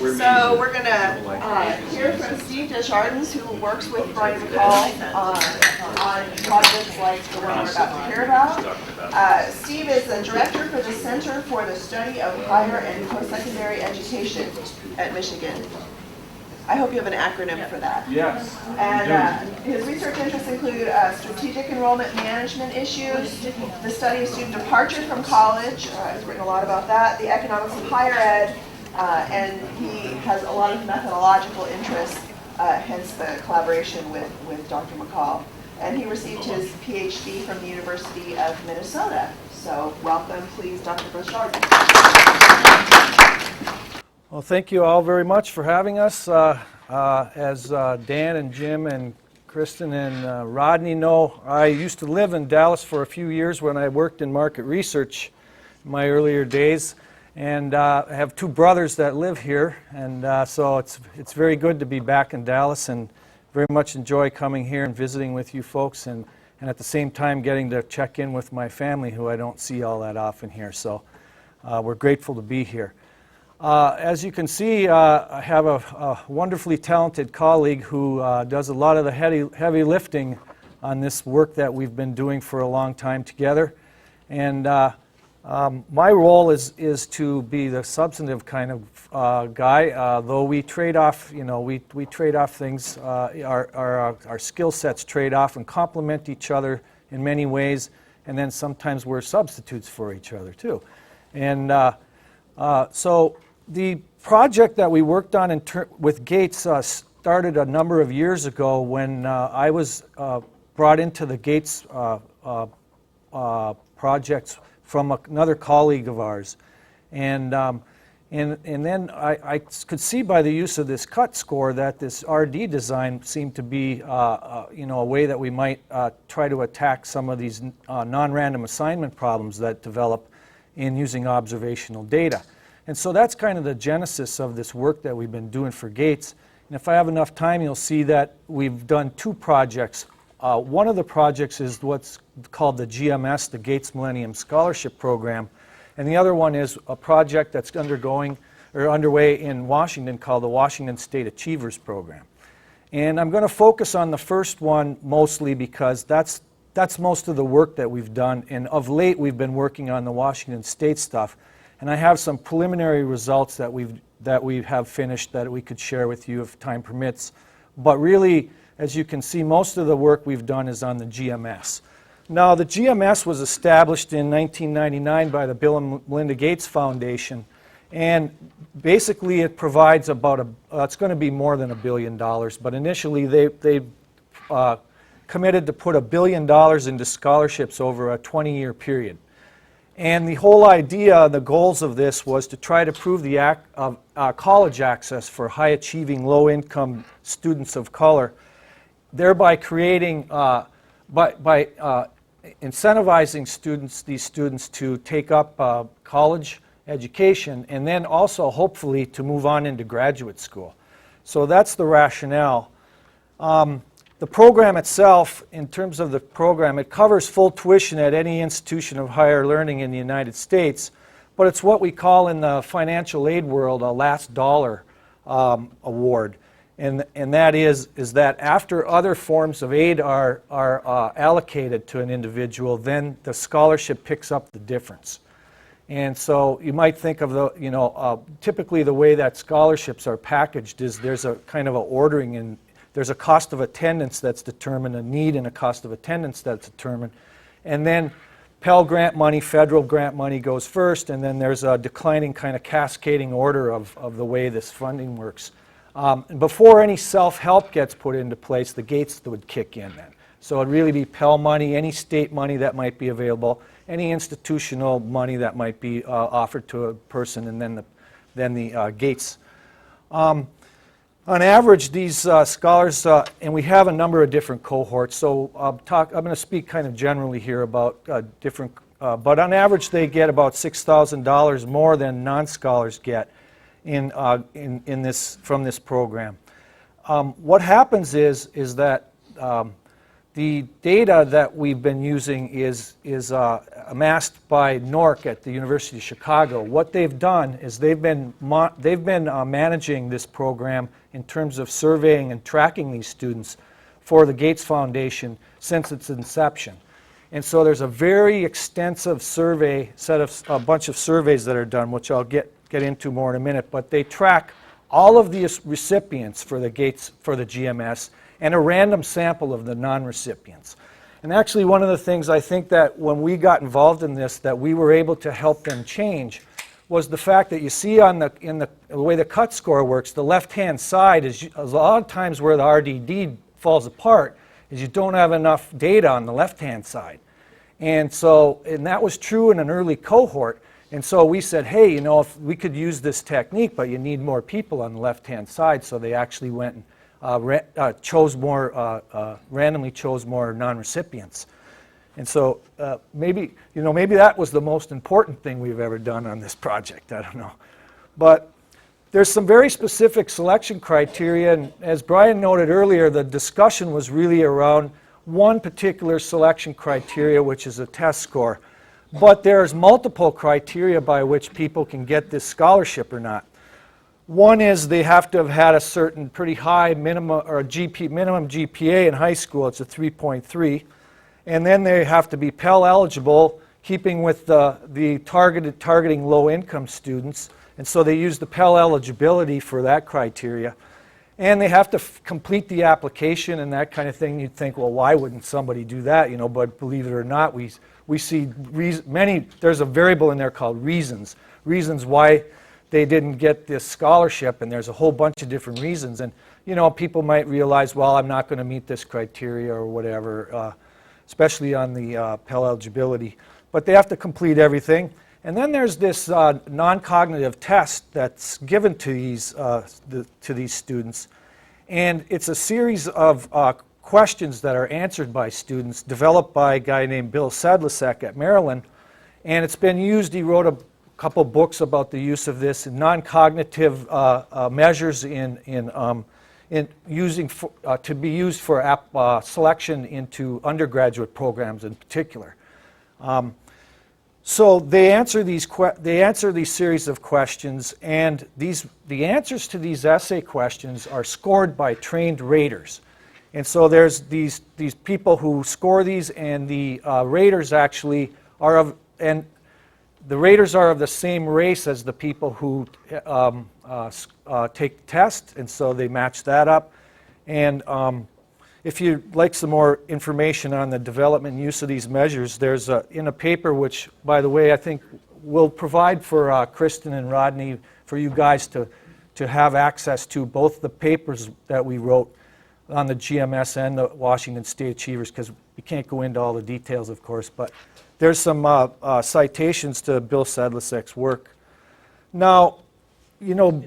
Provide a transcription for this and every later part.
So we're going to hear from Steve DesJardins, who works with Brian McCall on projects like the one we're about to hear about. Steve is the director for the Center for the Study of Higher and Post-Secondary Education at Michigan. I hope you have an acronym for that. Yes. And his research interests include strategic enrollment management issues, the study of student departure from college, he's written a lot about that, the economics of higher ed, and he has a lot of methodological interests, hence the collaboration with Dr. McCall. And he received his PhD from the University of Minnesota. So welcome, please, Dr. DesJardins. Well, thank you all very much for having us. As Dan and Jim and Kristen and Rodney know, I used to live in Dallas for a few years when I worked in market research in my earlier days. And I have two brothers that live here, and so it's very good to be back in Dallas, and very much enjoy coming here and visiting with you folks, and at the same time getting to check in with my family, who I don't see all that often here. So we're grateful to be here. As you can see, I have a wonderfully talented colleague who does a lot of the heavy lifting on this work that we've been doing for a long time together. And my role is to be the substantive kind of guy, though we trade off, we trade off things, our skill sets trade off and complement each other in many ways, and then sometimes we're substitutes for each other too. And so the project that we worked on with Gates started a number of years ago when I was brought into the Gates projects from another colleague of ours. And then I could see by the use of this cut score that this RD design seemed to be a way that we might try to attack some of these non-random assignment problems that develop in using observational data. And so that's kind of the genesis of this work that we've been doing for Gates. And if I have enough time, you'll see that we've done two projects. One of the projects is what's called the GMS, the Gates Millennium Scholarship Program. And the other one is a project that's underway in Washington called the Washington State Achievers Program. And I'm going to focus on the first one mostly because that's most of the work that we've done. And of late, we've been working on the Washington State stuff. And I have some preliminary results that we have finished that we could share with you if time permits. But really, as you can see, most of the work we've done is on the GMS. Now, the GMS was established in 1999 by the Bill and Melinda Gates Foundation. And basically, it provides about it's going to be more than $1 billion. But initially, they committed to put $1 billion into scholarships over a 20-year period. And the whole idea, the goals of this was to try to prove the college access for high-achieving, low-income students of color, thereby creating, by incentivizing these students to take up college education, and then also, hopefully, to move on into graduate school. So that's the rationale. The program itself, in terms of the program, it covers full tuition at any institution of higher learning in the United States, but it's what we call in the financial aid world a last dollar award. And that is that after other forms of aid are allocated to an individual, then the scholarship picks up the difference. And so you might think of typically the way that scholarships are packaged is there's a kind of a ordering, and there's a cost of attendance that's determined, a need and a cost of attendance that's determined. And then Pell Grant money, federal grant money goes first, and then there's a declining kind of cascading order of the way this funding works. And before any self-help gets put into place, the Gates would kick in then. So it'd really be Pell money, any state money that might be available, any institutional money that might be offered to a person, and then the Gates. On average, these scholars, and we have a number of different cohorts, so I'm going to speak kind of generally here about different, but on average they get about $6,000 more than non-scholars get from this program. What happens is that the data that we've been using amassed by NORC at the University of Chicago. What they've done is they've been managing this program in terms of surveying and tracking these students for the Gates Foundation since its inception. And so there's a very extensive survey, a bunch of surveys that are done, which I'll get into more in a minute, but they track all of the recipients for the GMS and a random sample of the non-recipients. And actually one of the things I think that when we got involved in this that we were able to help them change was the fact that you see in the way the cut score works, the left-hand side is a lot of times where the RDD falls apart is you don't have enough data on the left-hand side. And that was true in an early cohort. And so we said, hey, you know, if we could use this technique, but you need more people on the left-hand side, so they actually went and randomly chose more non-recipients. And so maybe that was the most important thing we've ever done on this project. I don't know. But there's some very specific selection criteria, and as Brian noted earlier, the discussion was really around one particular selection criteria, which is a test score. But there's multiple criteria by which people can get this scholarship or not. One is they have to have had a certain pretty high minimum GPA in high school. It's a 3.3. And then they have to be Pell eligible, keeping with the targeting low-income students. And so they use the Pell eligibility for that criteria. And they have to complete the application and that kind of thing. You'd think, well, why wouldn't somebody do that? You know, but believe it or not, we see there's a variable in there called reasons why they didn't get this scholarship, and there's a whole bunch of different reasons. And, you know, people might realize, well, I'm not going to meet this criteria or whatever, especially on the Pell eligibility. But they have to complete everything. And then there's this non-cognitive test that's given to these students. And it's a series of questions that are answered by students developed by a guy named Bill Sedlicek at Maryland. And it's been used, he wrote a couple books about the use of this in non-cognitive measures to be used for selection into undergraduate programs in particular. So they answer these series of questions, and the answers to these essay questions are scored by trained raters. And so there's these people who score these, and the raters actually are of the same race as the people who take the test, and so they match that up. And if you'd like some more information on the development and use of these measures, there's in a paper which, by the way, I think will provide for Kristen and Rodney for you guys to have access to both the papers that we wrote on the GMS and the Washington State Achievers, because we can't go into all the details, of course, but there's some citations to Bill Sedlicek's work. Now, you know,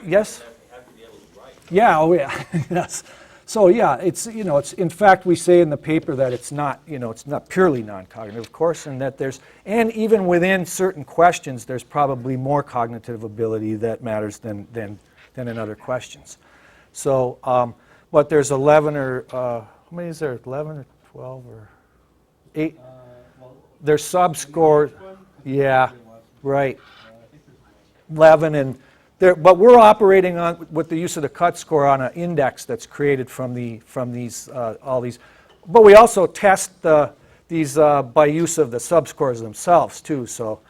yes? Yeah, oh yeah, yes. So yeah, it's in fact we say in the paper that it's not purely non-cognitive, of course, and that and even within certain questions there's probably more cognitive ability that matters than in other questions. So, but there's 11 or how many is there? 11 or 12 or 8? There's sub-scores. Yeah, right. 11 and. But we're operating with the use of the cut score on an index that's created from all these. But we also test these by use of the subscores themselves too. So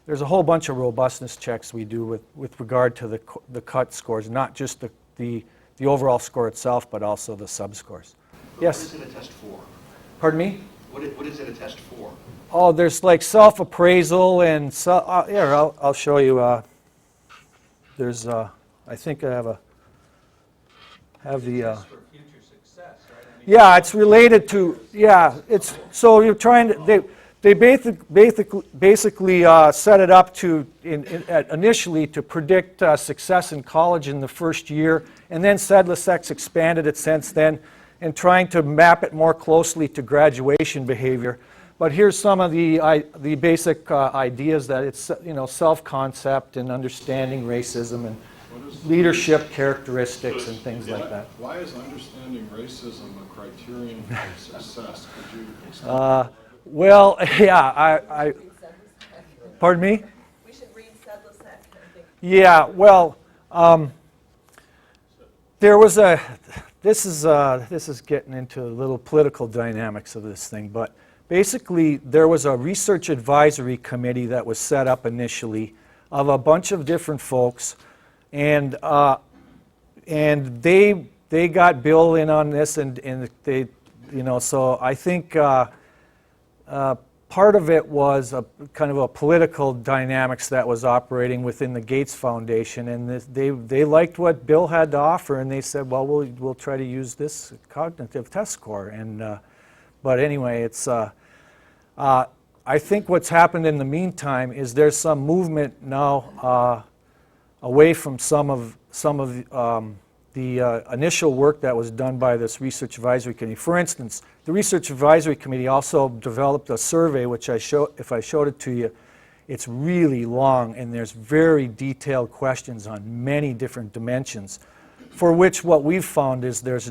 there's a whole bunch of robustness checks we do with regard to the cut scores, not just the overall score itself, but also the subscores. Yes. What is it a test for? Pardon me? What is it a test for? Oh, there's like self-appraisal and here I'll show you. There's, I think I have the. For future success, right? I mean, yeah, it's related to. Yeah, it's so you're trying to. They basically set it up to initially to predict success in college in the first year, and then Sedlicek's expanded it since then, and trying to map it more closely to graduation behavior. But here's some of the basic ideas that it's self-concept and understanding racism and leadership characteristics and things like that. Why is understanding racism a criterion for success? Could you explain? Well, yeah, pardon me? We should read Sedlacek, I think. Yeah, well, there was this is getting into a little political dynamics of this thing, but basically there was a research advisory committee that was set up initially of a bunch of different folks, and they got Bill in on this, and they, so I think part of it was a kind of a political dynamics that was operating within the Gates Foundation, and they liked what Bill had to offer, and they said, well, we'll try to use this cognitive test score. And but anyway, it's I think what's happened in the meantime is there's some movement now away from some of the initial work that was done by this Research Advisory Committee. For instance, the Research Advisory Committee also developed a survey, which if I showed it to you, it's really long, and there's very detailed questions on many different dimensions, for which what we've found is they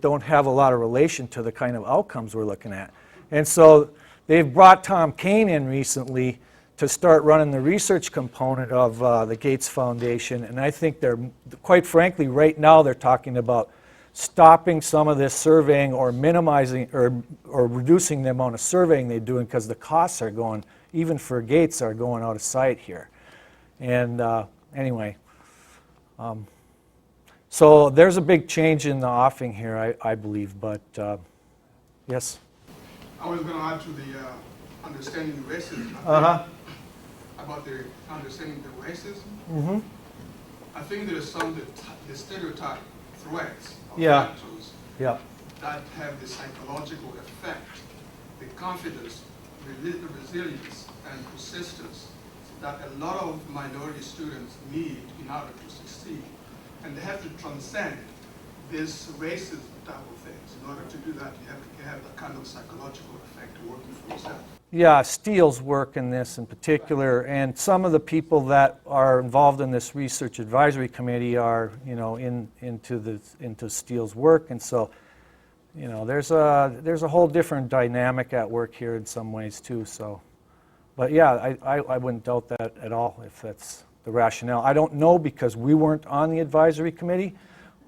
don't have a lot of relation to the kind of outcomes we're looking at. And so they've brought Tom Kane in recently to start running the research component of the Gates Foundation, and I think they're, quite frankly, right now they're talking about stopping some of this surveying or minimizing or reducing the amount of surveying they're doing, because the costs are going, even for Gates, are going out of sight here. And anyway, so there's a big change in the offing here, I believe, but yes? I was going to add to the understanding racism. About the understanding the racism. Mm-hmm. I think there is the stereotype threats of Yeah. factors Yeah. that have the psychological effect, the confidence, resilience, and persistence that a lot of minority students need in order to succeed. And they have to transcend this racism type of things. In order to do that, you have to have that kind of psychological effect working for yourself. Yeah, Steele's work in this in particular, and some of the people that are involved in this research advisory committee are, into Steele's work, and so, there's a whole different dynamic at work here in some ways too. So, but yeah, I wouldn't doubt that at all if that's the rationale. I don't know, because we weren't on the advisory committee.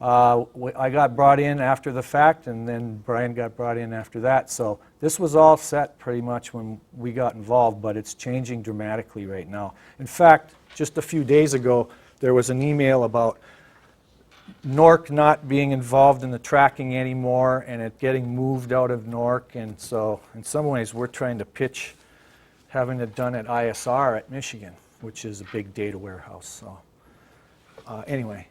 I got brought in after the fact, and then Brian got brought in after that. So this was all set pretty much when we got involved, but it's changing dramatically right now. In fact, just a few days ago, there was an email about NORC not being involved in the tracking anymore, and it getting moved out of NORC. And so in some ways, we're trying to pitch having it done at ISR at Michigan, which is a big data warehouse. So anyway.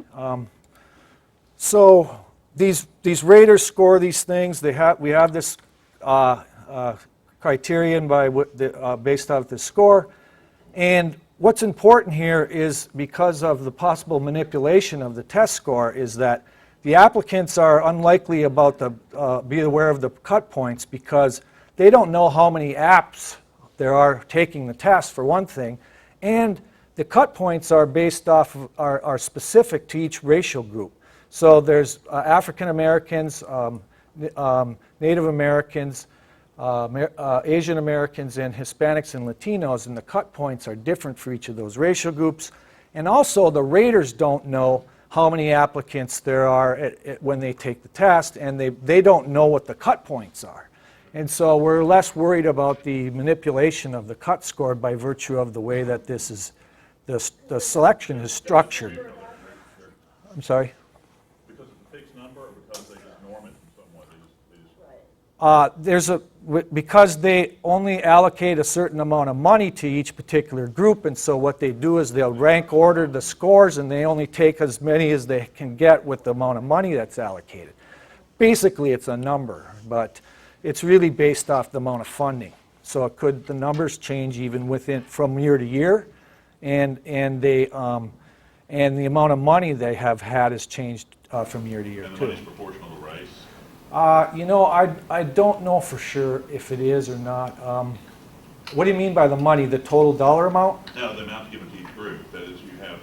So these raters score these things. We have this criterion based off the score, and what's important here is, because of the possible manipulation of the test score, is that the applicants are unlikely about be aware of the cut points, because they don't know how many apps there are taking the test, for one thing, and the cut points are based off are specific to each racial group. So there's African Americans, Native Americans, Asian Americans, and Hispanics and Latinos, and the cut points are different for each of those racial groups. And also, the raters don't know how many applicants there are when they take the test, and they don't know what the cut points are. And so we're less worried about the manipulation of the cut score by virtue of the way that this is, the selection is structured. I'm sorry? Because they only allocate a certain amount of money to each particular group, and so what they do is they'll rank order the scores, and they only take as many as they can get with the amount of money that's allocated. Basically, it's a number, but it's really based off the amount of funding. So the numbers change even from year to year, and the amount of money they have had has changed from year to year and the too. money's proportional to race? I don't know for sure if it is or not. What do you mean by the money? The total dollar amount? No, the amount given to each group. That is, you have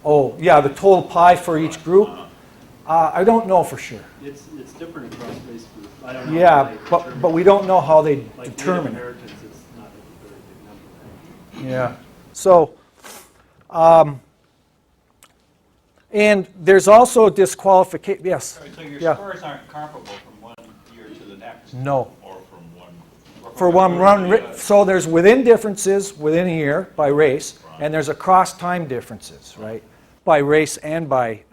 Oh, yeah, the total pie for each group. I don't know for sure. It's different across race groups. I don't know. how Yeah, they determine but we don't know how they Like Native determine it. Americans, it's not a very big number. Yeah. So, and there's also disqualification. Yes. So your Yeah. scores aren't comparable from one year to the next? No. Or from one, Or For from one a run, quarter to so there's within differences within a year by race, and there's across time differences, right? By race and by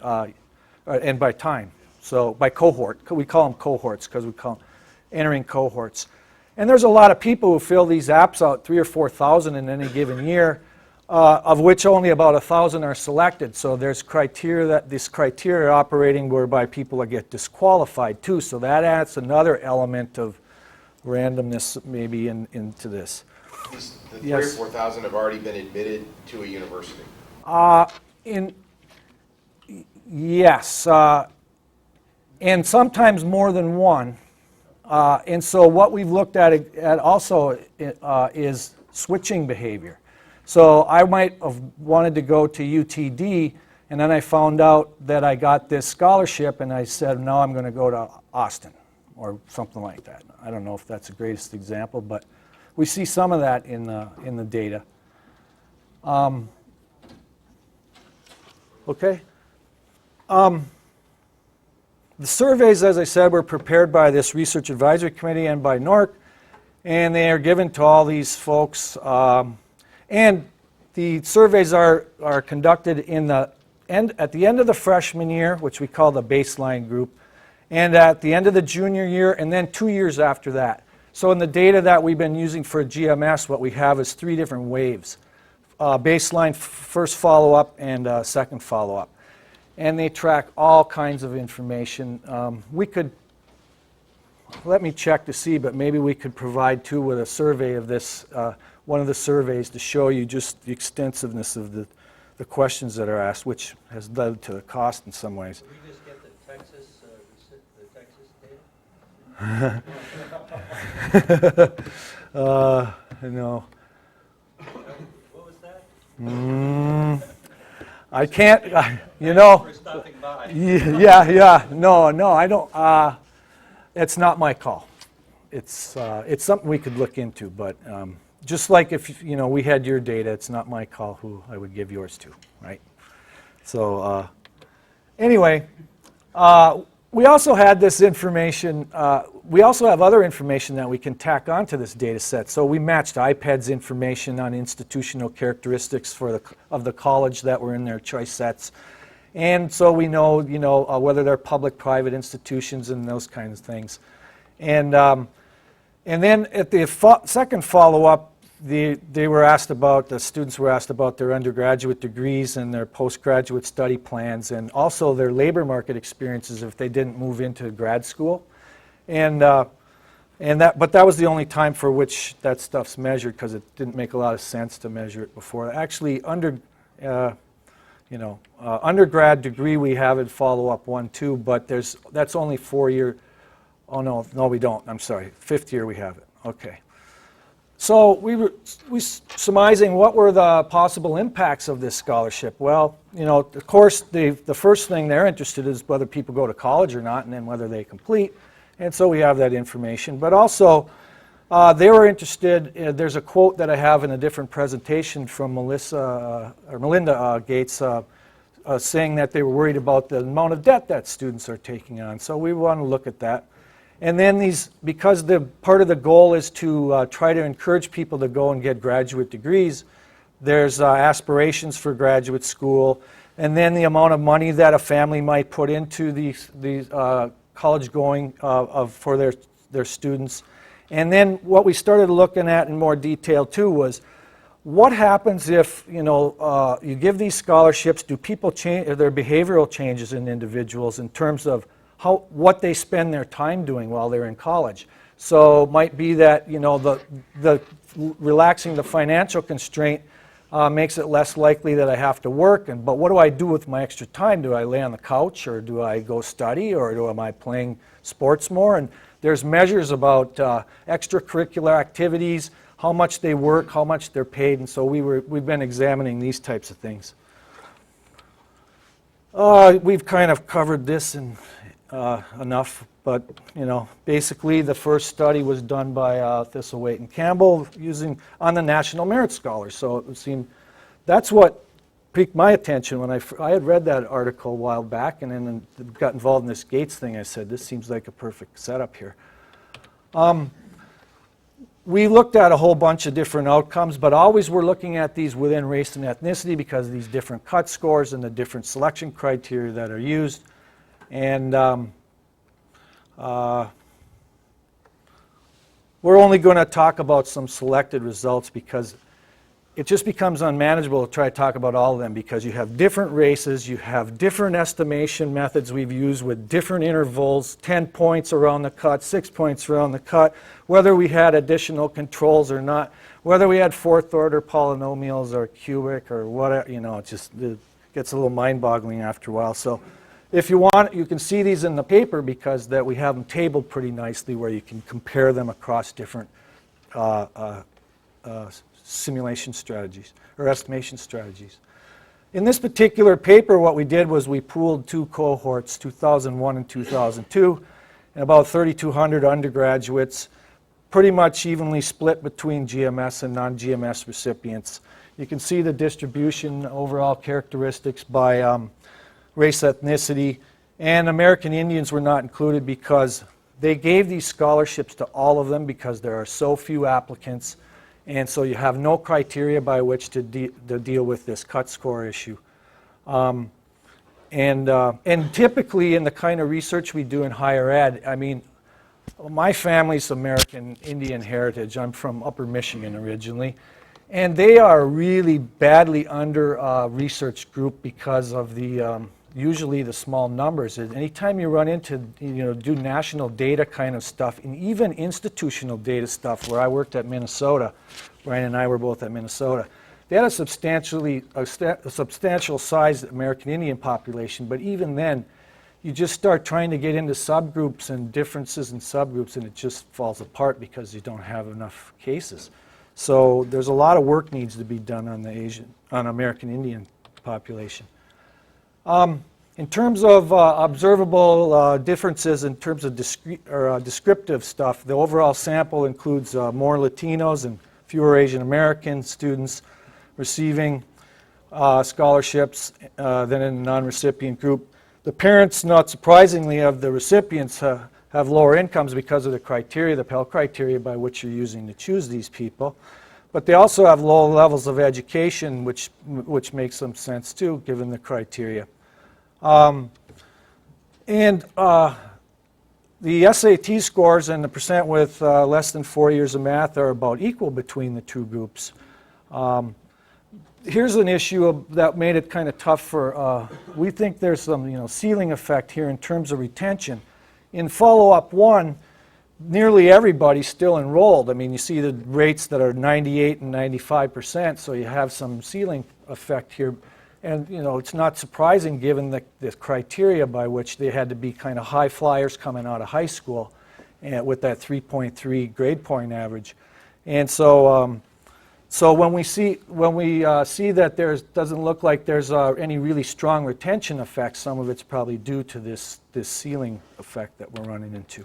time. So by cohort, we call them cohorts because we call them entering cohorts. And there's a lot of people who fill these apps out, 3,000 or 4,000 in any given year, of which only about 1,000 are selected. So there's this criteria operating whereby people get disqualified too. So that adds another element of randomness maybe into this. The 3,000 Yes. or 4,000 have already been admitted to a university. Yes, and sometimes more than one. And so what we've looked at also is switching behavior. So I might have wanted to go to UTD, and then I found out that I got this scholarship, and I said, no, I'm going to go to Austin, or something like that. I don't know if that's the greatest example, but we see some of that in the data. Okay. The surveys, as I said, were prepared by this Research Advisory Committee and by NORC, and they are given to all these folks. And the surveys are conducted at the end of the freshman year, which we call the baseline group, and at the end of the junior year, and then 2 years after that. So in the data that we've been using for GMS, what we have is 3 different waves. Baseline, first follow-up, and second follow-up. And they track all kinds of information. Let me check to see, but maybe we could provide too with a survey of this, one of the surveys to show you just the extensiveness of the questions that are asked, which has led to the cost in some ways. Did we just get the Texas data? No. What was that? I can't, you know. For stopping by. Yeah, no, I don't, it's not my call. It's something we could look into, but just like if, we had your data, it's not my call who I would give yours to, right? So, anyway, we also had this information, we also have other information that we can tack onto this data set. So we matched iPad's information on institutional characteristics of the college that were in their choice sets. And so we know, whether they're public, private institutions and those kinds of things. And then at the second follow-up, the students were asked about their undergraduate degrees and their postgraduate study plans, and also their labor market experiences if they didn't move into grad school. But that was the only time for which that stuff's measured, because it didn't make a lot of sense to measure it before. Actually, undergrad degree we have in follow-up 1, 2, but that's only 4 year. Oh no, we don't. I'm sorry. 5th year we have it. Okay. So we surmising what were the possible impacts of this scholarship. Well, of course, the first thing they're interested in is whether people go to college or not, and then whether they complete. And so we have that information. But also, they were interested. There's a quote that I have in a different presentation from Melinda Gates, saying that they were worried about the amount of debt that students are taking on. So we want to look at that. And then because part of the goal is to try to encourage people to go and get graduate degrees, there's aspirations for graduate school, and then the amount of money that a family might put into the college going for their students. And then what we started looking at in more detail too was, what happens if you give these scholarships? Do people change? Are there behavioral changes in individuals in terms of what they spend their time doing while they're in college? So it might be that the relaxing the financial constraint makes it less likely that I have to work. But what do I do with my extra time? Do I lay on the couch, or do I go study, or am I playing sports more? And there's measures about extracurricular activities, how much they work, how much they're paid, and so we've been examining these types of things. We've kind of covered this in enough, but basically the first study was done by Thistlethwaite and Campbell on the National Merit Scholars. So it seemed that's what piqued my attention when I had read that article a while back, and then got involved in this Gates thing. I said, this seems like a perfect setup here. We looked at a whole bunch of different outcomes, but always we're looking at these within race and ethnicity because of these different cut scores and the different selection criteria that are used. And we're only going to talk about some selected results because it just becomes unmanageable to try to talk about all of them because you have different races, you have different estimation methods we've used with different intervals, 10 points around the cut, 6 points around the cut, whether we had additional controls or not, whether we had fourth order polynomials or cubic or whatever, it gets a little mind-boggling after a while. So if you want, you can see these in the paper because we have them tabled pretty nicely where you can compare them across different simulation strategies or estimation strategies. In this particular paper, what we did was we pooled two cohorts, 2001 and 2002, and about 3,200 undergraduates, pretty much evenly split between GMS and non-GMS recipients. You can see the distribution, overall characteristics by race, ethnicity, and American Indians were not included because they gave these scholarships to all of them because there are so few applicants. And so you have no criteria by which to deal with this cut score issue. And typically in the kind of research we do in higher ed, my family's American Indian heritage. I'm from Upper Michigan originally. And they are a really badly under research group because of the usually the small numbers. Anytime you run into, do national data kind of stuff, and even institutional data stuff, where I worked at Minnesota, Brian and I were both at Minnesota, they had a substantial sized American Indian population, but even then, you just start trying to get into subgroups and differences in subgroups, and it just falls apart because you don't have enough cases. So there's a lot of work needs to be done on on American Indian population. In terms of observable differences in terms of descriptive stuff, the overall sample includes more Latinos and fewer Asian American students receiving scholarships than in the non-recipient group. The parents, not surprisingly, of the recipients have lower incomes because of the criteria, the Pell criteria by which you're using to choose these people. But they also have low levels of education, which makes some sense too, given the criteria. The SAT scores and the percent with less than 4 years of math are about equal between the two groups. Here's an issue that made it kind of tough for, we think there's some ceiling effect here in terms of retention. In follow-up 1, nearly everybody's still enrolled. You see the rates that are 98 and 95%, so you have some ceiling effect here. And it's not surprising given the criteria by which they had to be kind of high flyers coming out of high school and with that 3.3 grade point average. And so when we see that there doesn't look like there's any really strong retention effect, some of it's probably due to this ceiling effect that we're running into.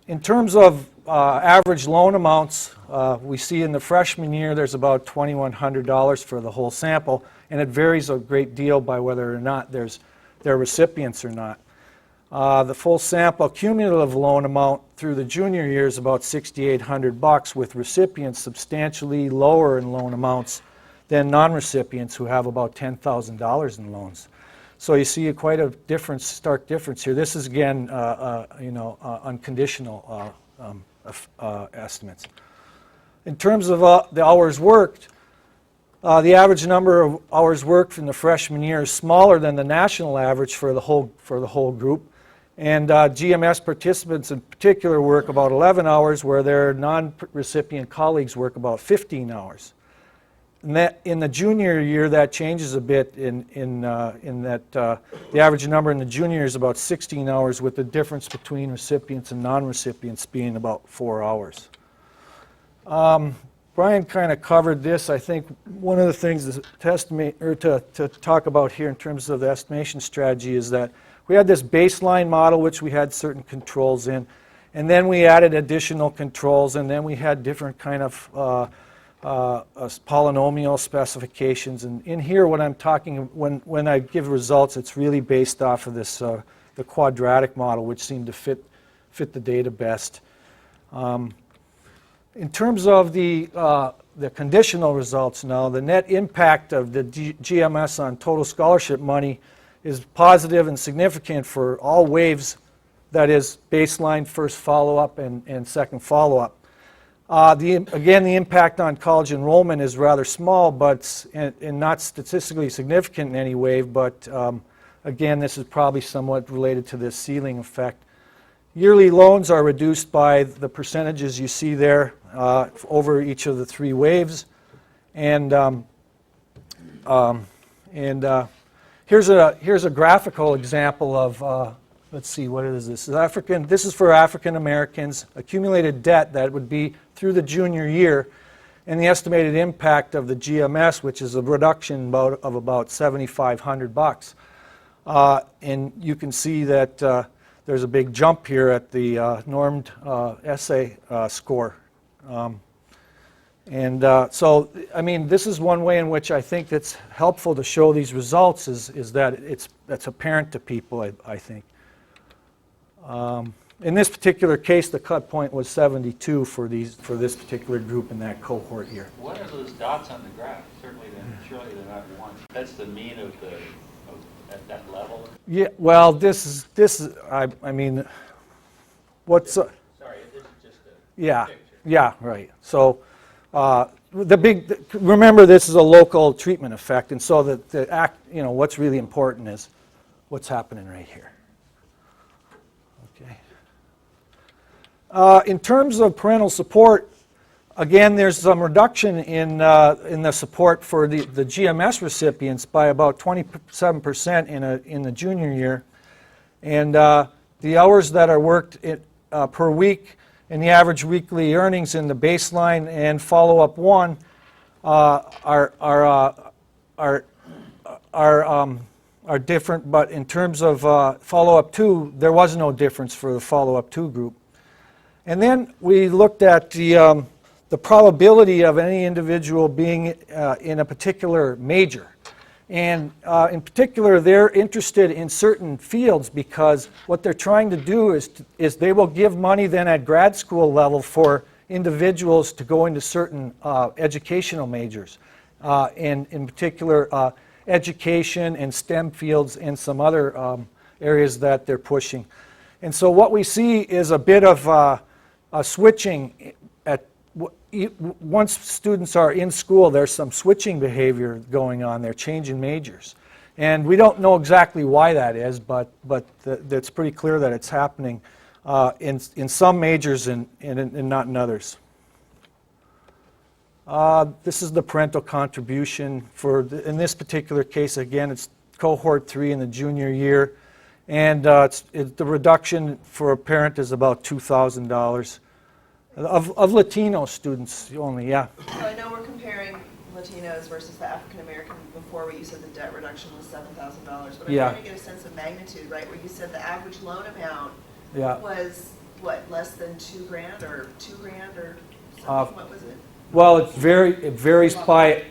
In terms of average loan amounts, we see in the freshman year there's about $2,100 for the whole sample, and it varies a great deal by whether or not there are recipients or not. The full sample cumulative loan amount through the junior year is about $6,800, with recipients substantially lower in loan amounts than non-recipients who have about $10,000 in loans. So you see quite a stark difference here. This is again, unconditional estimates. In terms of the hours worked, the average number of hours worked in the freshman year is smaller than the national average for the whole group. And GMS participants in particular work about 11 hours, where their non-recipient colleagues work about 15 hours. And that in the junior year, that changes a bit in that the average number in the junior year is about 16 hours, with the difference between recipients and non-recipients being about 4 hours. Brian kind of covered this. I think one of the things to talk about here in terms of the estimation strategy is that we had this baseline model which we had certain controls in, and then we added additional controls, and then we had different kind of polynomial specifications. And in here, what I'm talking, when I give results, it's really based off of this the quadratic model, which seemed to fit the data best. In terms of the conditional results now, the net impact of the GMS on total scholarship money is positive and significant for all waves, that is baseline, first follow-up, and second follow-up. Again, the impact on college enrollment is rather small, but and not statistically significant in any wave, but again, this is probably somewhat related to this ceiling effect. Yearly loans are reduced by the percentages you see there over each of the three waves. And here's a graphical example of, let's see, what is this? This is for African Americans, accumulated debt that would be through the junior year, and the estimated impact of the GMS, which is a reduction of about $7,500. And you can see that there's a big jump here at the normed essay score. So, I mean, this is one way in which I think it's helpful to show these results is that that's apparent to people, I think. In this particular case, the cut point was 72 for this particular group in that cohort year. What are those dots on the graph? Surely they're not one. That's the mean of at that level? Yeah, well, this is I mean, what's... Sorry, this is just a yeah, picture. yeah, right. So remember, this is a local treatment effect, and so what's really important is what's happening right here. Okay. In terms of parental support, again, there's some reduction in the support for the GMS recipients by about 27% in the junior year, and the hours that are worked per week and the average weekly earnings in the baseline and follow-up 1 are different, but in terms of follow-up 2, there was no difference for the follow-up 2 group. And then we looked at the probability of any individual being in a particular major. And in particular, they're interested in certain fields because what they're trying to do is they will give money then at grad school level for individuals to go into certain educational majors. And in particular, education and STEM fields and some other areas that they're pushing. And so what we see is a bit of a switching. Once students are in school, there's some switching behavior going on. They're changing majors. And we don't know exactly why that is, but it's pretty clear that it's happening in some majors and not in others. This is the parental contribution in this particular case. Again, it's cohort 3 in the junior year. And the reduction for a parent is about $2,000. Of Latino students only, yeah. So I know we're comparing Latinos versus the African American before where you said the debt reduction was $7,000, but I'm Yeah. trying to get a sense of magnitude, right? Where you said the average loan amount Yeah. was, what, less than $2,000 or $2,000 or something? What was it? Well, it varies by,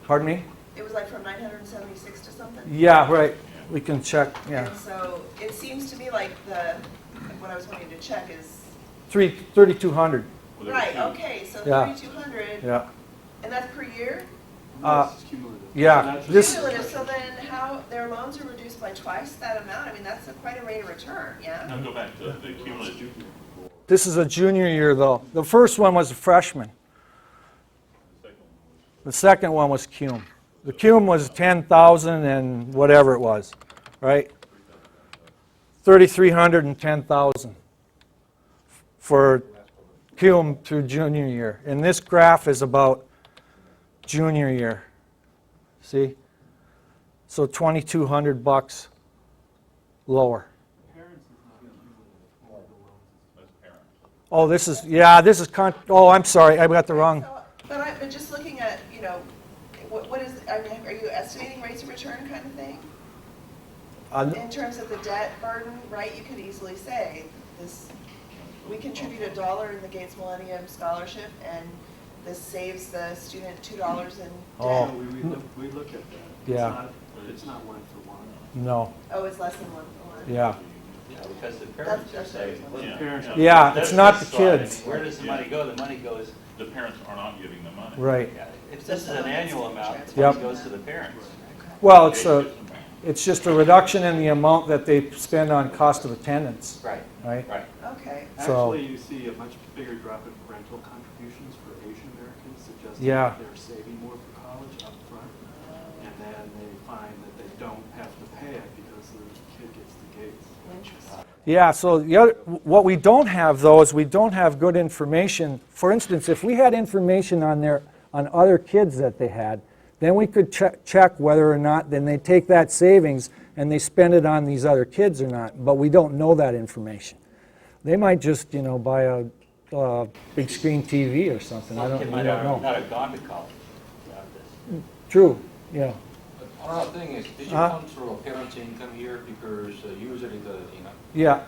pardon me? It was like from 976 to something? Yeah, right. We can check, yeah. And so it seems to me like what I was wanting to check is, 3,200. right, okay, so Yeah. 3,200, Yeah. and that's per year? This is cumulative. yeah, Not just- this- Cumulative, so then how, their loans are reduced by twice that amount? I mean, that's quite a rate of return, yeah? Now go back to the cumulative. This is a junior year, though. The first one was a freshman. The second one was cum. The cum was 10,000 and whatever it was, right? 3,300 and 10,000 for cum through junior year. And this graph is about junior year. See? So $2,200 lower. Oh, this is, yeah, this is, oh, I'm sorry, I got the wrong. So, but I mean, are you estimating rates of return kind of thing? In terms of the debt burden, right, you could easily say this, we contribute $1 in the Gates Millennium Scholarship and this saves the student $2 in debt. Oh. So we look at that. Yeah. It's not one for one. No, Oh, it's less than 1 for 1. yeah. Yeah, because the parents are That's saying, Well, the Yeah. parents. Yeah, That's it's not the this slide. kids. Where does the money go? The money goes, The parents are not giving the money. Right. yeah, if this is an annual amount, the Yep. money goes to the parents. Well, it's just a reduction in the amount that they spend on cost of attendance, Right, right? right. Okay. So- Actually, you see a much bigger drop in parental contributions for Asian Americans, suggesting Yeah. that they're saving more for college up front. And then they find that they don't have to pay it because the kid gets the Gates. Interesting. Yeah, so what we don't have though is we don't have good information. For instance, if we had information on other kids that they had, then we could check whether or not, then they take that savings and they spend it on these other kids or not, but we don't know that information. They might just, buy a big screen TV or something, Some kid we might don't not know. have gone to college without this. True, yeah. Another thing is, did you come through a parent's income here? Because usually Yeah,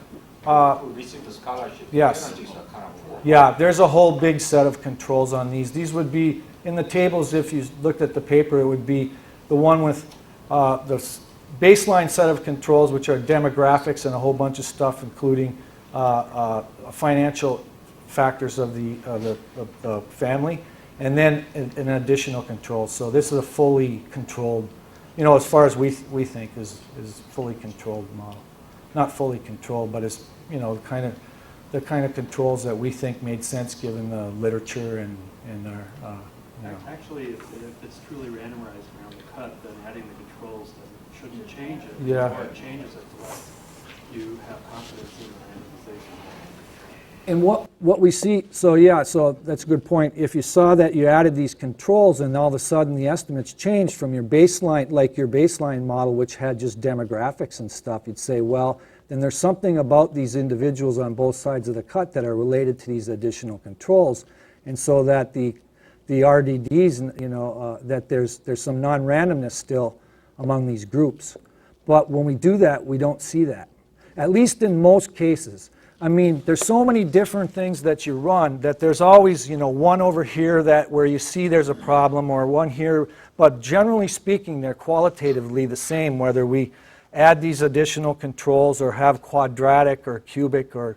who receive the scholarship, yes. parents is a kind of. yeah, there's a whole big set of controls on these. These would be, in the tables, if you looked at the paper, it would be the one with baseline set of controls, which are demographics and a whole bunch of stuff, including financial factors of the family, and then an additional control. So this is a fully controlled, as far as we think is fully controlled model. Not fully controlled, but it's the kind of controls that we think made sense given the literature and our Actually, if it's truly randomized around the cut, then adding the controls shouldn't change it. Yeah. The more it changes it, the less you have confidence in the randomization. And what we see, so that's a good point. If you saw that you added these controls and all of a sudden the estimates changed from your baseline, like your baseline model, which had just demographics and stuff, you'd say, well, then there's something about these individuals on both sides of the cut that are related to these additional controls. And so that the RDDs, that there's some non-randomness still among these groups. But when we do that, we don't see that, at least in most cases. I mean, there's so many different things that you run that there's always, one over here where you see there's a problem, or one here, but generally speaking, they're qualitatively the same, whether we add these additional controls or have quadratic or cubic or,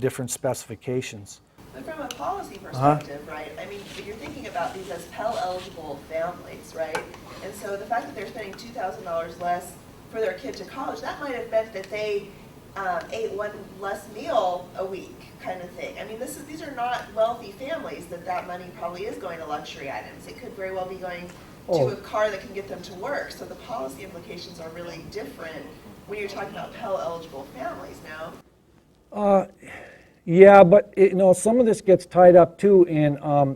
different specifications. But from a policy perspective, right, I mean, you're thinking about these as Pell-eligible families, right? And so the fact that they're spending $2,000 less for their kid to college, that might have meant that they ate one less meal a week kind of thing. I mean, these are not wealthy families that money probably is going to luxury items. It could very well be going to a car that can get them to work. So the policy implications are really different when you're talking about Pell-eligible families now. Yeah, but some of this gets tied up too in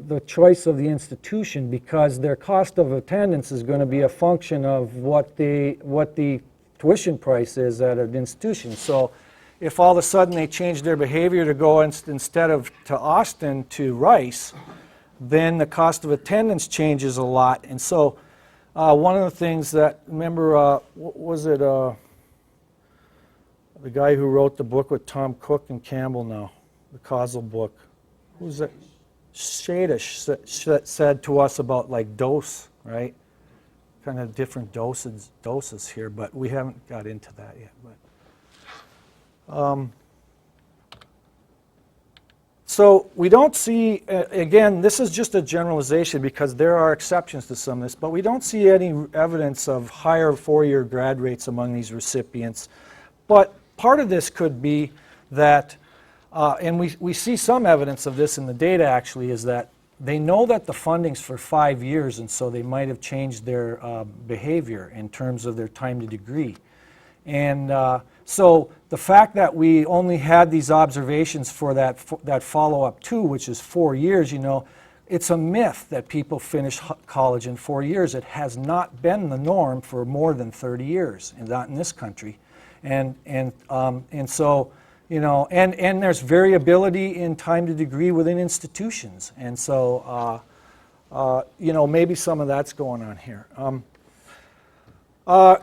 the choice of the institution, because their cost of attendance is going to be a function of what the tuition price is at an institution. So if all of a sudden they change their behavior to go instead of to Austin to Rice, then the cost of attendance changes a lot. And so one of the things that, remember, what was it, the guy who wrote the book with Tom Cook and Campbell now, the causal book, who's that? Shadish said to us about like dose, right? Kind of different doses here, but we haven't got into that yet. But so we don't see, again, this is just a generalization because there are exceptions to some of this, but we don't see any evidence of higher four-year grad rates among these recipients. But part of this could be that, and we see some evidence of this in the data actually, is that they know that the funding's for 5 years, and so they might have changed their behavior in terms of their time to degree. And so the fact that we only had these observations for that follow-up 2, which is 4 years, it's a myth that people finish college in 4 years. It has not been the norm for more than 30 years, and not in this country. And so, and there's variability in time to degree within institutions. And so maybe some of that's going on here.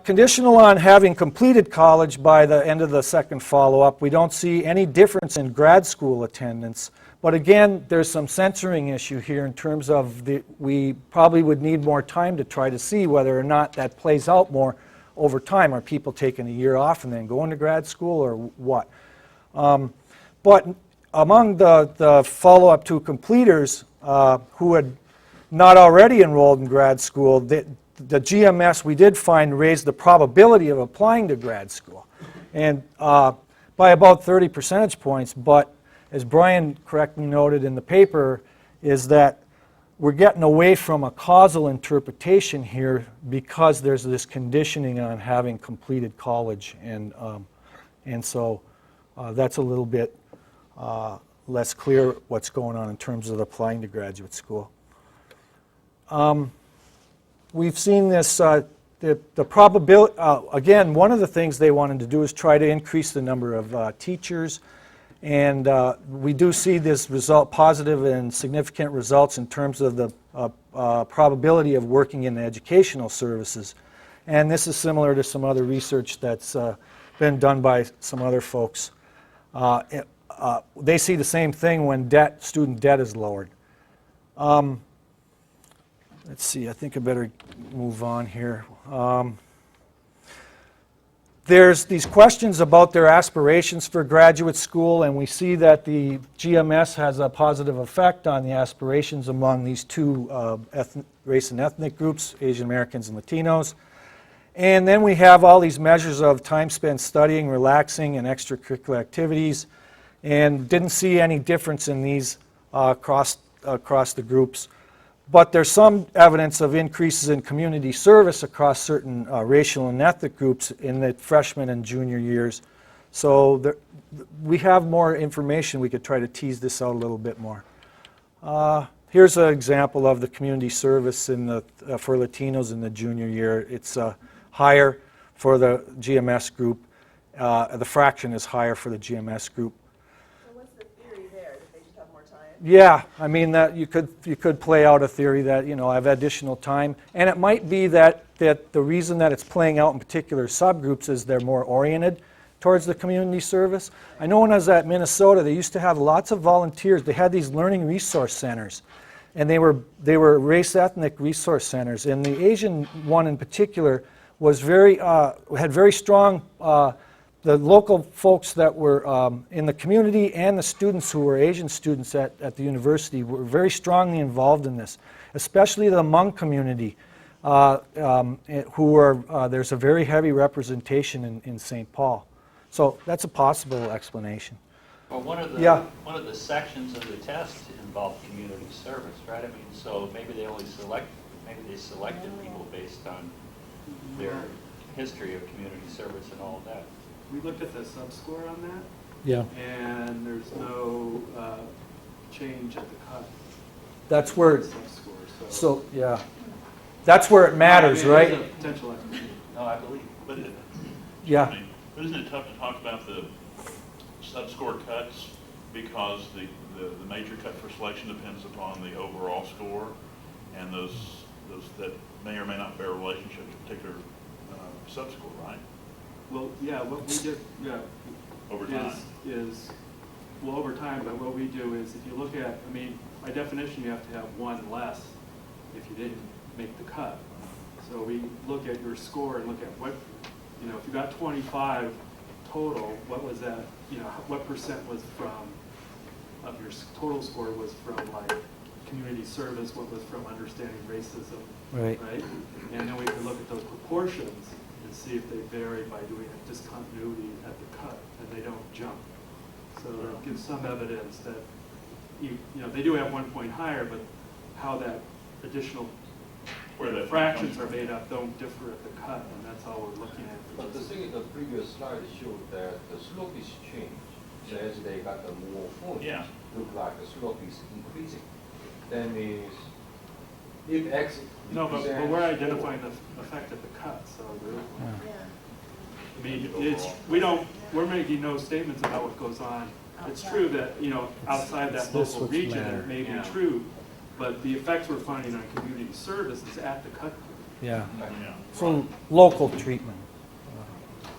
Conditional on having completed college by the end of the second follow-up, we don't see any difference in grad school attendance. But again, there's some censoring issue here in terms of we probably would need more time to try to see whether or not that plays out more over time. Are people taking a year off and then going to grad school, or what? But among the follow-up to completers who had not already enrolled in grad school, the GMS we did find raised the probability of applying to grad school, and by about 30 percentage points. But as Brian correctly noted in the paper, is that we're getting away from a causal interpretation here because there's this conditioning on having completed college, and so that's a little bit less clear what's going on in terms of applying to graduate school. We've seen this, the probability, again, one of the things they wanted to do is try to increase the number of teachers, and we do see this result, positive and significant results in terms of the probability of working in the educational services. And this is similar to some other research that's been done by some other folks. They see the same thing when student debt is lowered. Let's see, I think I better move on here. There's these questions about their aspirations for graduate school, and we see that the GMS has a positive effect on the aspirations among these two race and ethnic groups, Asian Americans and Latinos. And then we have all these measures of time spent studying, relaxing, and extracurricular activities, and didn't see any difference in these across the groups. But there's some evidence of increases in community service across certain racial and ethnic groups in the freshman and junior years. So we have more information. We could try to tease this out a little bit more. Here's an example of the community service for Latinos in the junior year. It's higher for the GMS group. The fraction is higher for the GMS group. Yeah, I mean that you could play out a theory that I have additional time, and it might be that the reason that it's playing out in particular subgroups is they're more oriented towards the community service. I know when I was at Minnesota, they used to have lots of volunteers. They had these learning resource centers, and they were race ethnic resource centers, and the Asian one in particular was had very strong. The local folks that were in the community and the students who were Asian students at the university were very strongly involved in this, especially the Hmong community, there's a very heavy representation in St. Paul. So that's a possible explanation. Well, one of the sections of the test involved community service, right? I mean, so maybe they selected people based on their history of community service and all of that. We looked at the sub-score on that. Yeah. And there's no change at the cut. That's where, so yeah. That's where it matters, right? There's a potential explanation. No, I believe. But Yeah. But isn't it tough to talk about the sub-score cuts because the major cut for selection depends upon the overall score, and those that may or may not bear a relationship to a particular sub-score, right? Well, yeah, what we did, Over time. Well, over time, but what we do is if you look at, I mean, by definition, you have to have one less if you didn't make the cut. So we look at your score and look at what, if you got 25 total, what was that, what percent was of your total score was from like community service, what was from understanding racism, right? And then we can look at those proportions and see if they vary by doing a discontinuity at the cut, and they don't jump. So that gives some evidence that they do have 1 point higher, but how that additional fractions are made up don't differ at the cut, and that's all we're looking at. But the thing is, the previous slide showed that the slope is changed. So as they got the more points, look like the slope is increasing. That means if X no, but we're identifying the effect at the cut, so I mean, we're making no statements about what goes on. It's true that, outside that local region, it may be true, But the effects we're finding on community service is at the cut point. Yeah. Yeah. So local treatment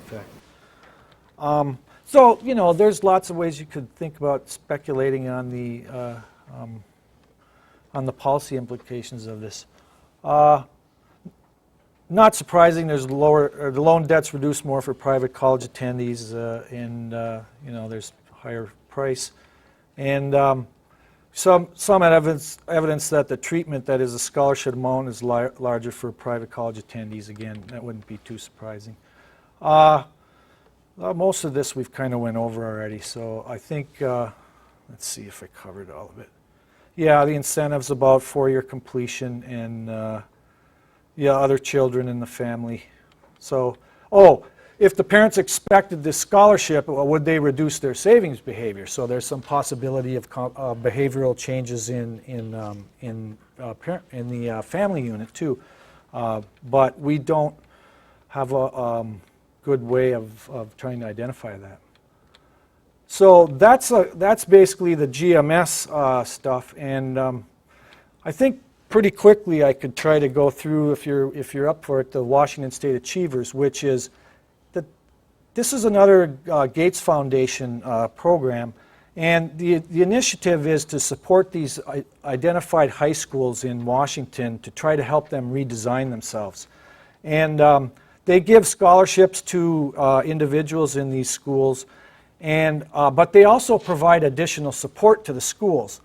effect. So, you know, there's lots of ways you could think about speculating on the policy implications of this. Not surprising, there's the loan debt's reduced more for private college attendees, and you know, there's higher price, and some evidence that the treatment, that is, the scholarship amount, is larger for private college attendees. Again, that wouldn't be too surprising. Most of this we've kind of went over already, so I think, let's see if I covered all of it. Yeah, the incentives about 4-year completion, and yeah, other children in the family. So, if the parents expected this scholarship, would they reduce their savings behavior? So there's some possibility of behavioral changes in the family unit too, but we don't have a good way of trying to identify that. So that's basically the GMS stuff, and I think pretty quickly I could try to go through, if you're up for it, the Washington State Achievers, which is that this is another Gates Foundation program, and the initiative is to support these identified high schools in Washington to try to help them redesign themselves. And they give scholarships to individuals in these schools, and but they also provide additional support to the schools.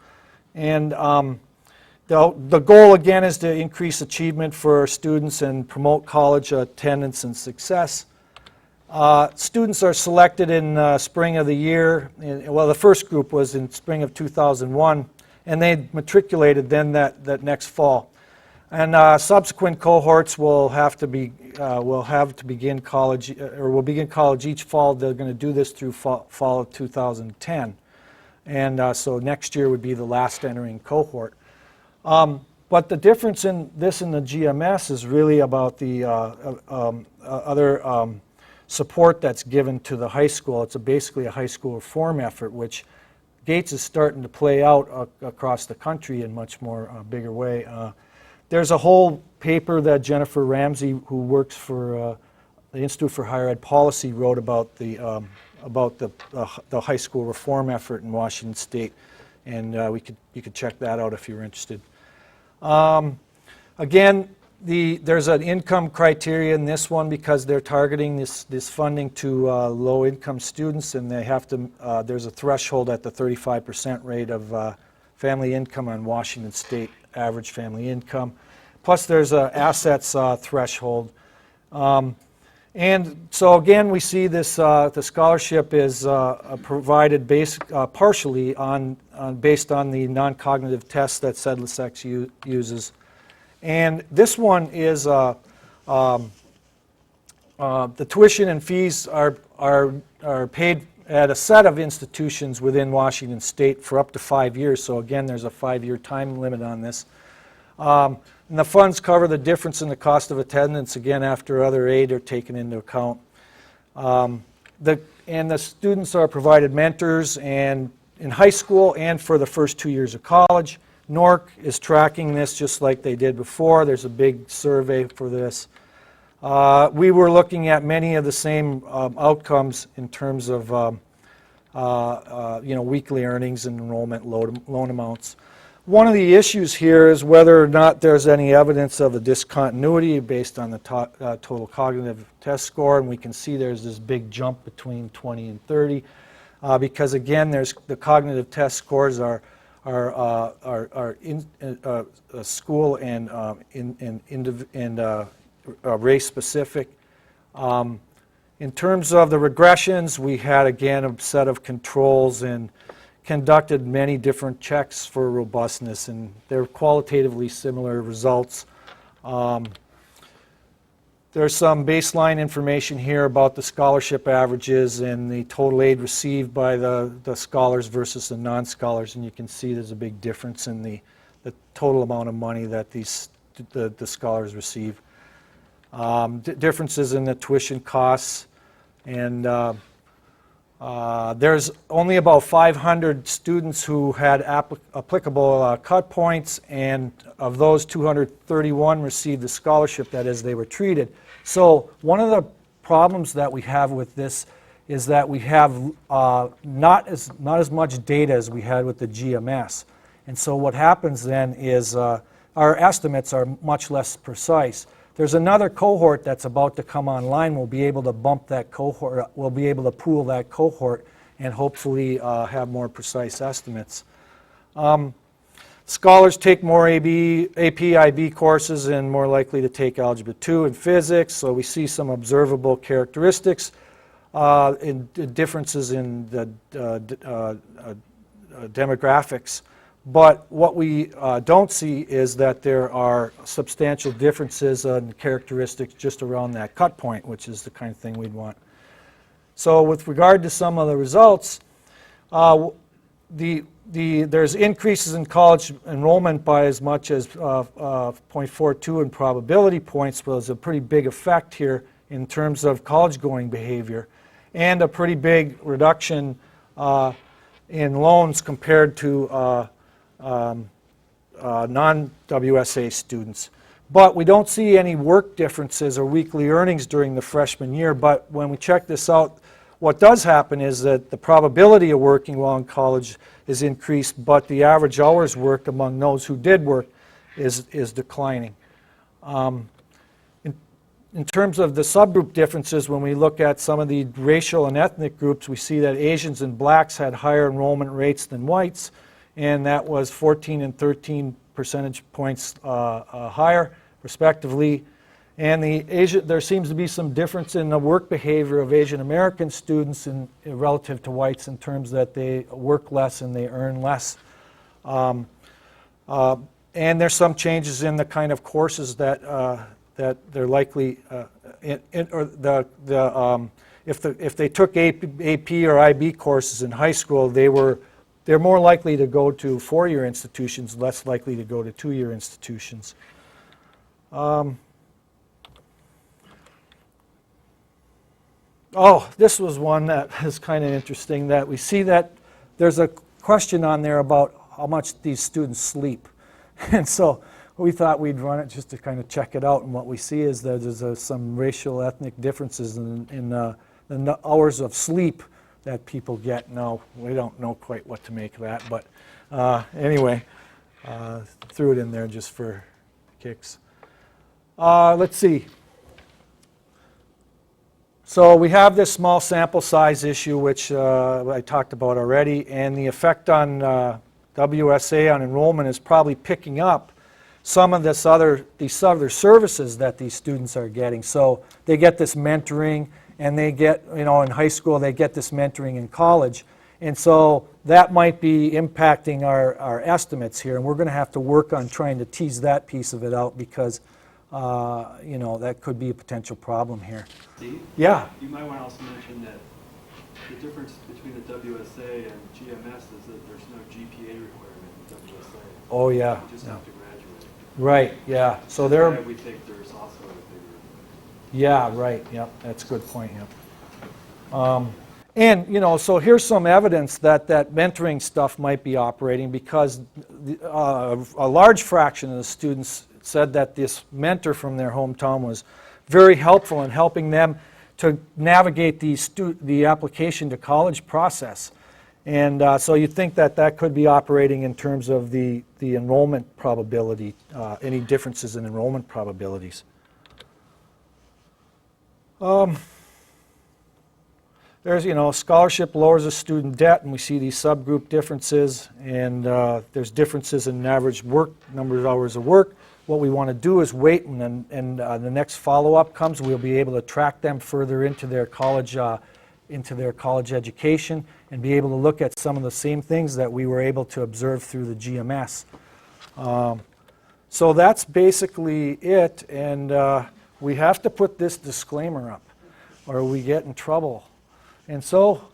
And the goal, again, is to increase achievement for students and promote college attendance and success. Students are selected in spring of the year. Well, the first group was in spring of 2001, and they matriculated then that next fall. And subsequent cohorts will have to begin college, or will begin college each fall. They're going to do this through fall of 2010, and so next year would be the last entering cohort. But the difference in this and the GMS is really about the other support that's given to the high school. It's basically a high school reform effort, which Gates is starting to play out across the country in much more bigger way. There's a whole paper that Jennifer Ramsey, who works for the Institute for Higher Ed Policy, wrote about the high school reform effort in Washington State, and you could check that out if you're interested. Again, there's an income criteria in this one because they're targeting this funding to low-income students, and they have to. There's a threshold at the 35% rate of family income on Washington State average family income. Plus, there's a assets threshold. And so again, we see this. The scholarship is provided partially based on the non-cognitive tests that Sedlicex uses. And this one is the tuition and fees are paid at a set of institutions within Washington State for up to 5 years. So again, there's a 5-year time limit on this. And the funds cover the difference in the cost of attendance, again, after other aid are taken into account. And the students are provided mentors and in high school and for the first 2 years of college. NORC is tracking this just like they did before. There's a big survey for this. We were looking at many of the same outcomes in terms of weekly earnings and enrollment loan amounts. One of the issues here is whether or not there's any evidence of a discontinuity based on the total cognitive test score, and we can see there's this big jump between 20 and 30 because again, there's the cognitive test scores are school and race specific. In terms of the regressions, we had again a set of controls and conducted many different checks for robustness, and they're qualitatively similar results. There's some baseline information here about the scholarship averages and the total aid received by the scholars versus the non-scholars, and you can see there's a big difference in the total amount of money that the scholars receive. Differences in the tuition costs, and There's only about 500 students who had applicable cut points, and of those, 231 received the scholarship, that is, they were treated. So one of the problems that we have with this is that we have not as much data as we had with the GMS. And so what happens then is our estimates are much less precise. There's another cohort that's about to come online. We'll be able to bump that cohort, we'll be able to pool that cohort and hopefully have more precise estimates. Scholars take more AP, IB courses and more likely to take Algebra 2 and Physics, so we see some observable characteristics in differences in the demographics. But what we don't see is that there are substantial differences in characteristics just around that cut point, which is the kind of thing we'd want. So with regard to some of the results, there's increases in college enrollment by as much as 0.42 in probability points, so there's a pretty big effect here in terms of college-going behavior, and a pretty big reduction in loans compared to non-WSA students. But we don't see any work differences or weekly earnings during the freshman year, but when we check this out, what does happen is that the probability of working while in college is increased, but the average hours worked among those who did work is declining. In terms of the subgroup differences, when we look at some of the racial and ethnic groups, we see that Asians and blacks had higher enrollment rates than whites, and that was 14 and 13 percentage points higher, respectively. And there seems to be some difference in the work behavior of Asian American students relative to whites in terms that they work less and they earn less. And there's some changes in the kind of courses that they're likely, if they took AP or IB courses in high school, they're more likely to go to four-year institutions, less likely to go to two-year institutions. Oh, this was one that is kind of interesting, that we see that there's a question on there about how much these students sleep. And so we thought we'd run it just to kind of check it out, and what we see is that there's some racial ethnic differences in the hours of sleep that people get. Now, we don't know quite what to make of that, but anyway, threw it in there just for kicks. Let's see. So we have this small sample size issue, which I talked about already, and the effect on WSA on enrollment is probably picking up some of these other services that these students are getting. So they get this mentoring, and they get, in high school, they get this mentoring in college. And so that might be impacting our estimates here, and we're going to have to work on trying to tease that piece of it out, because that could be a potential problem here. Steve? Yeah. You might want to also mention that the difference between the WSA and GMS is that there's no GPA requirement in WSA. Oh, yeah. You just have to graduate. Right, yeah. So That's why we think there's also a bigger... Yeah, right, yep, that's a good point, yep. And, so here's some evidence that mentoring stuff might be operating, because a large fraction of the students said that this mentor from their hometown was very helpful in helping them to navigate the application to college process. And so you'd think that could be operating in terms of the enrollment probability, any differences in enrollment probabilities. There's, scholarship lowers the student debt, and we see these subgroup differences, and there's differences in average number of hours of work. What we want to do is wait, and the next follow-up comes, we'll be able to track them further into their college education, and be able to look at some of the same things that we were able to observe through the GMS. So that's basically it, and we have to put this disclaimer up, or we get in trouble. And so,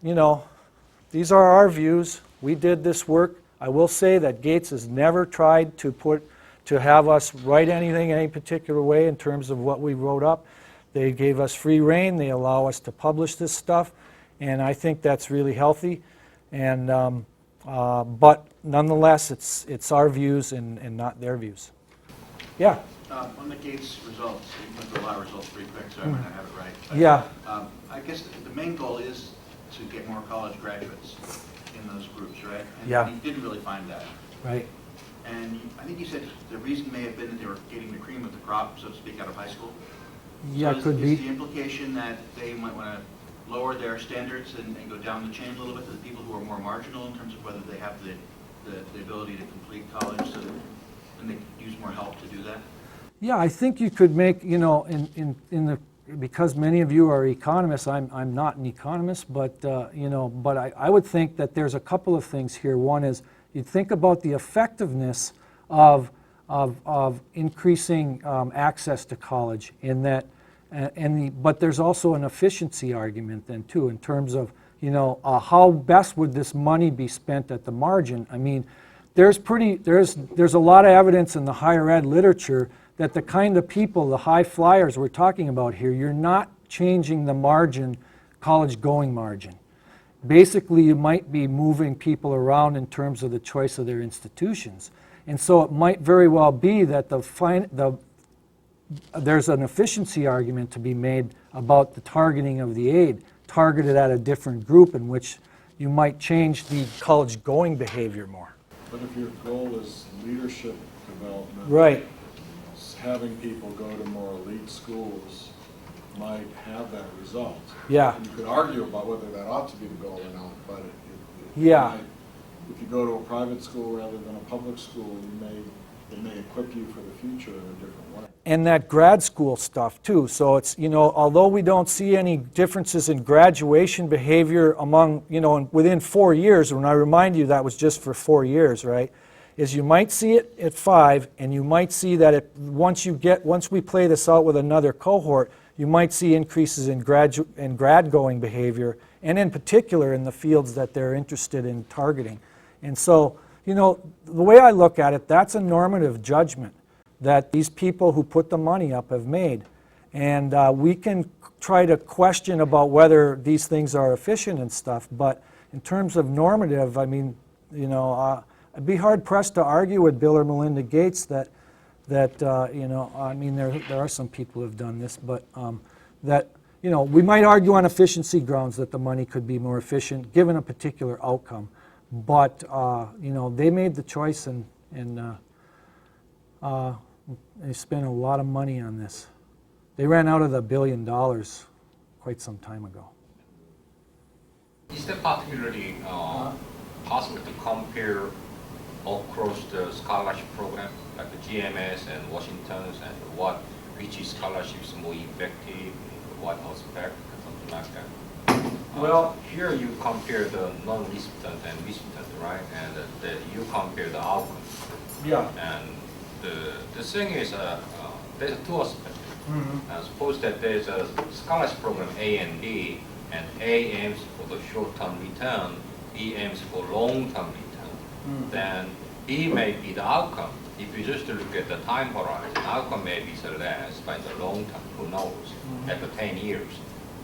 these are our views. We did this work. I will say that Gates has never tried to have us write anything any particular way in terms of what we wrote up. They gave us free rein. They allow us to publish this stuff. and I think that's really healthy. And but nonetheless, it's our views and not their views. Yeah. On the Gates results, you went through a lot of results pretty quick, so I might not have it right. But, Yeah. I guess the main goal is to get more college graduates in those groups, right? And Yeah. you didn't really find that. Right. And I think you said the reason may have been that they were getting the cream of the crop, so to speak, out of high school. Yeah, So could Is the be. implication that they might want to lower their standards and go down the chain a little bit to the people who are more marginal in terms of whether they have the ability to complete college, so that and they could use more help to do that? Yeah, I think you could make, you know, in the, because many of you are economists, I'm not an economist, but, you know, but I would think that there's a couple of things here. One is, you'd think about the effectiveness of increasing access to college in that, but there's also an efficiency argument then too, in terms of, you know, how best would this money be spent at the margin? I mean, there's a lot of evidence in the higher ed literature that the kind of people, the high flyers we're talking about here, you're not changing the margin, college going margin. Basically, you might be moving people around in terms of the choice of their institutions. And so it might very well be that there's an efficiency argument to be made about the targeting of the aid, targeted at a different group in which you might change the college going behavior more. But if your goal is leadership development, Right. having people go to more elite schools might have that result. Yeah. You could argue about whether that ought to be the goal or not, but Yeah. if you go to a private school rather than a public school, it may equip you for the future in a different way. And that grad school stuff too. So it's, you know, although we don't see any differences in graduation behavior among, you know, within 4 years, when I remind you that was just for 4 years, right? Is you might see it at 5, and you might see that once we play this out with another cohort, you might see increases in grad going behavior, and in particular in the fields that they're interested in targeting. And so, you know, the way I look at it, that's a normative judgment that these people who put the money up have made. And we can try to question about whether these things are efficient and stuff, but in terms of normative, I mean, you know, I'd be hard-pressed to argue with Bill or Melinda Gates that you know, I mean, there are some people who have done this, but that, you know, we might argue on efficiency grounds that the money could be more efficient given a particular outcome. But, you know, they made the choice and they spent a lot of money on this. They ran out of the $1 billion quite some time ago. Is that particularly possible to compare across the scholarship program, like the GMS and Washington's, and which scholarship is more effective, what aspect, something like that? Well, here you compare the non-recipient and recipient, right? And you compare the outcomes. Yeah. And the thing is, there's two aspects. Suppose that there's a scholarship program A and B, and A aims for the short-term return, B aims for long-term return. Then B may be the outcome. If you just look at the time horizon, outcome may be less, but in the long term, who knows? After 10 years,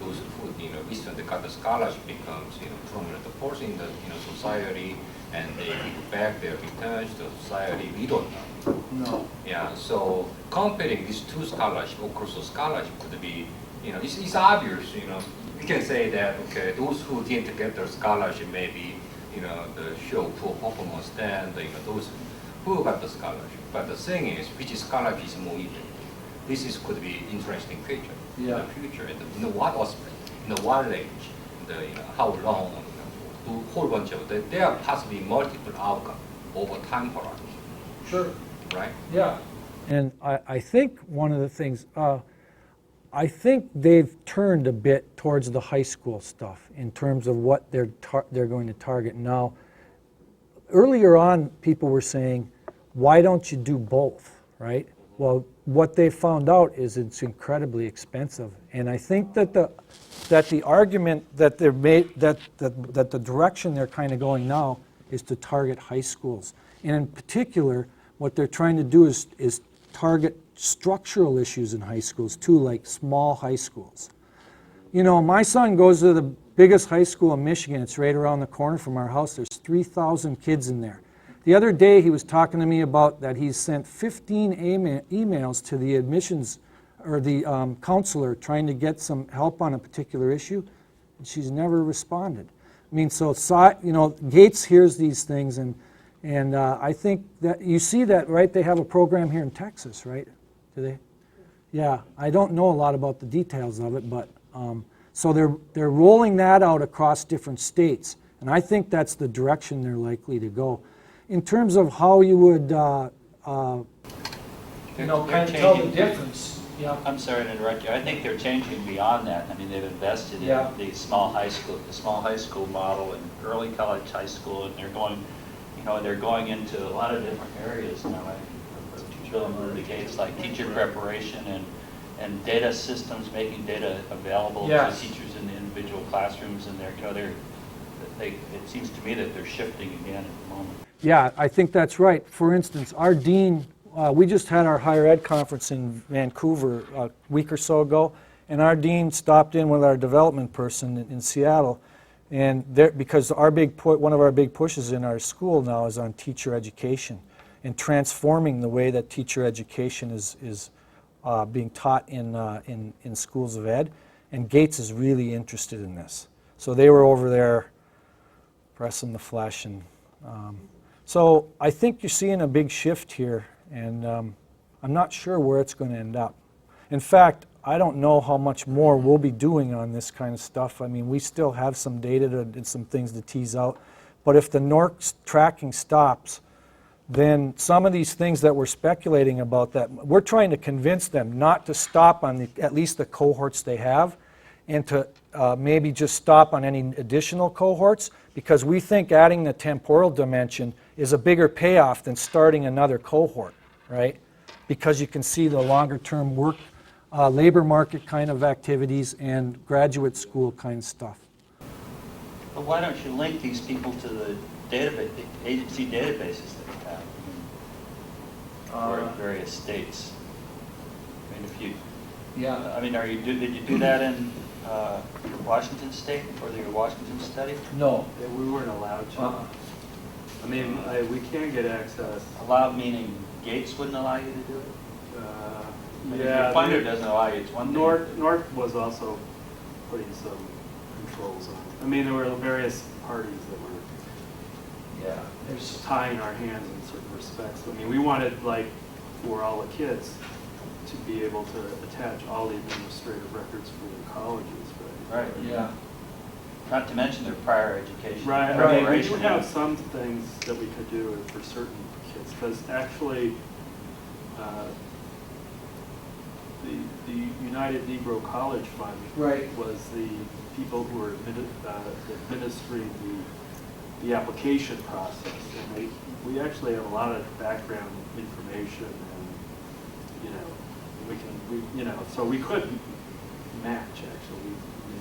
those who, you know, recently got the scholarship becomes, you know, prominent force in the, you know, society, and they give back their returns to society. We don't know. No. Yeah. So comparing these two scholarships, of course, the scholarship could be, you know, it's obvious. You know, we can say that okay, those who didn't get their scholarship maybe, you know, show poor performance than you know, those who got the scholarship. But the thing is, which scholarship is more effective? This could be interesting feature in the future. In what aspect, in what range, you know, how long, you know, a whole bunch of there are possibly multiple outcomes over time horizon. Sure. Right? Yeah. And I think one of the things, I think they've turned a bit towards the high school stuff in terms of what they're going to target now. Earlier on, people were saying, why don't you do both, right? Well, what they found out is it's incredibly expensive. And I think that the argument that they're made, that the direction they're kind of going now is to target high schools. And in particular, what they're trying to do is target structural issues in high schools too, like small high schools. You know, my son goes to the biggest high school in Michigan. It's right around the corner from our house. There's 3,000 kids in there. The other day he was talking to me about that he's sent 15 emails to the admissions or the counselor trying to get some help on a particular issue, and she's never responded. I mean, so you know, Gates hears these things, and I think that you see that, right? They have a program here in Texas, right? Do they? Yeah, I don't know a lot about the details of it, but so they're rolling that out across different states, and I think that's the direction they're likely to go. In terms of how you would, They're kind of tell the changing. difference. Yeah. I'm sorry to interrupt you. I think they're changing beyond that. I mean, they've invested in the small high school model and early college high school, and they're going, you know, they're going into a lot of different areas now. The Gates, like teacher preparation and data systems, making data available to teachers in the individual classrooms, and they're, you know, it seems to me that they're shifting again at the moment. Yeah, I think that's right. For instance, our dean, we just had our higher ed conference in Vancouver a week or so ago, and our dean stopped in with our development person in Seattle, and because one of our big pushes in our school now is on teacher education and transforming the way that teacher education is being taught in schools of ed, and Gates is really interested in this. So they were over there pressing the flesh, and so I think you're seeing a big shift here, and I'm not sure where it's going to end up. In fact, I don't know how much more we'll be doing on this kind of stuff. I mean, we still have some data and some things to tease out, but if the NORC tracking stops, then some of these things that we're speculating about, that we're trying to convince them not to stop on at least the cohorts they have, and to maybe just stop on any additional cohorts, because we think adding the temporal dimension is a bigger payoff than starting another cohort, right? Because you can see the longer term work, labor market kind of activities and graduate school kind of stuff. But why don't you link these people to the database, the agency databases that you have for various states? I mean, if you, I mean, did you do that in Washington State or your Washington study? No. Yeah, we weren't allowed to. I mean, we can get access. Allowed meaning Gates wouldn't allow you to do it? If your funder doesn't allow you, it's one thing. North was also putting some controls on it. I mean, there were various parties that were there's tying our hands in certain respects. I mean, we wanted, like, for all the kids to be able to attach all the administrative records for their colleges, right? Right. Yeah. Not to mention their prior education. Right. Preparation. We have some things that we could do for certain kids, because actually, the United Negro College Fund was the people who were administering the application process, and we actually have a lot of background information, and so we could match actually.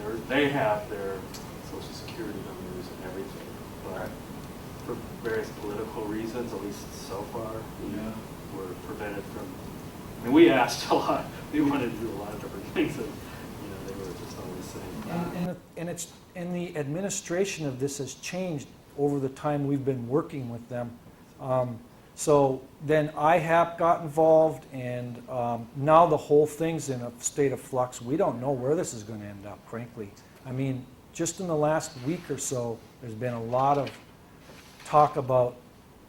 I mean, they have their Social Security numbers and everything, but for various political reasons, at least so far, we're prevented from. I mean, we asked a lot. We wanted to do a lot of different things, and they were just always saying. And the administration of this has changed over the time we've been working with them. So then IHAP got involved, and now the whole thing's in a state of flux. We don't know where this is going to end up, frankly. I mean, just in the last week or so, there's been a lot of talk about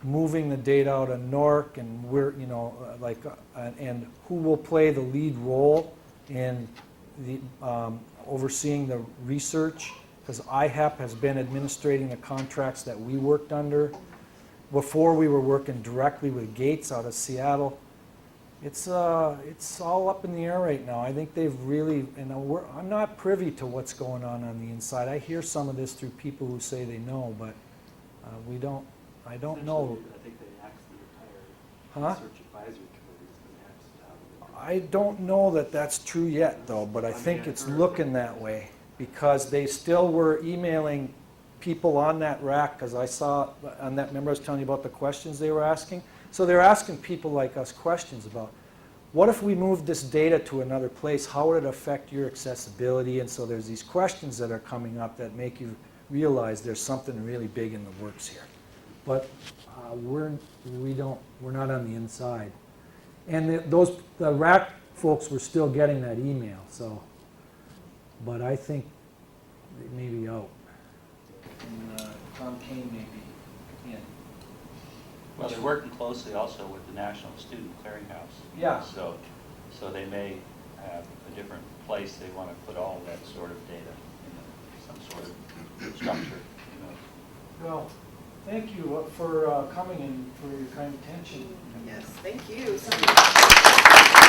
moving the data out of NORC, and and who will play the lead role in the overseeing the research, because IHAP has been administrating the contracts that we worked under. Before, we were working directly with Gates out of Seattle. It's all up in the air right now. I think they've really, I'm not privy to what's going on the inside. I hear some of this through people who say they know, but I don't know. I think they axed the entire research advisory committee. I don't know that that's true yet, though, but I think it's looking that way, because they still were emailing people on that rack, because I saw on that, remember I was telling you about the questions they were asking? So they're asking people like us questions about, what if we moved this data to another place? How would it affect your accessibility? And so there's these questions that are coming up that make you realize there's something really big in the works here. But we're not on the inside. And the RAC folks were still getting that email, so, but I think it may be out. And Tom Kane may be in. Well, they're working closely also with the National Student Clearinghouse. Yeah. So they may have a different place they want to put all that sort of data in some sort of structure, you know. Well, thank you for coming and for your kind attention. Yes, thank you so much.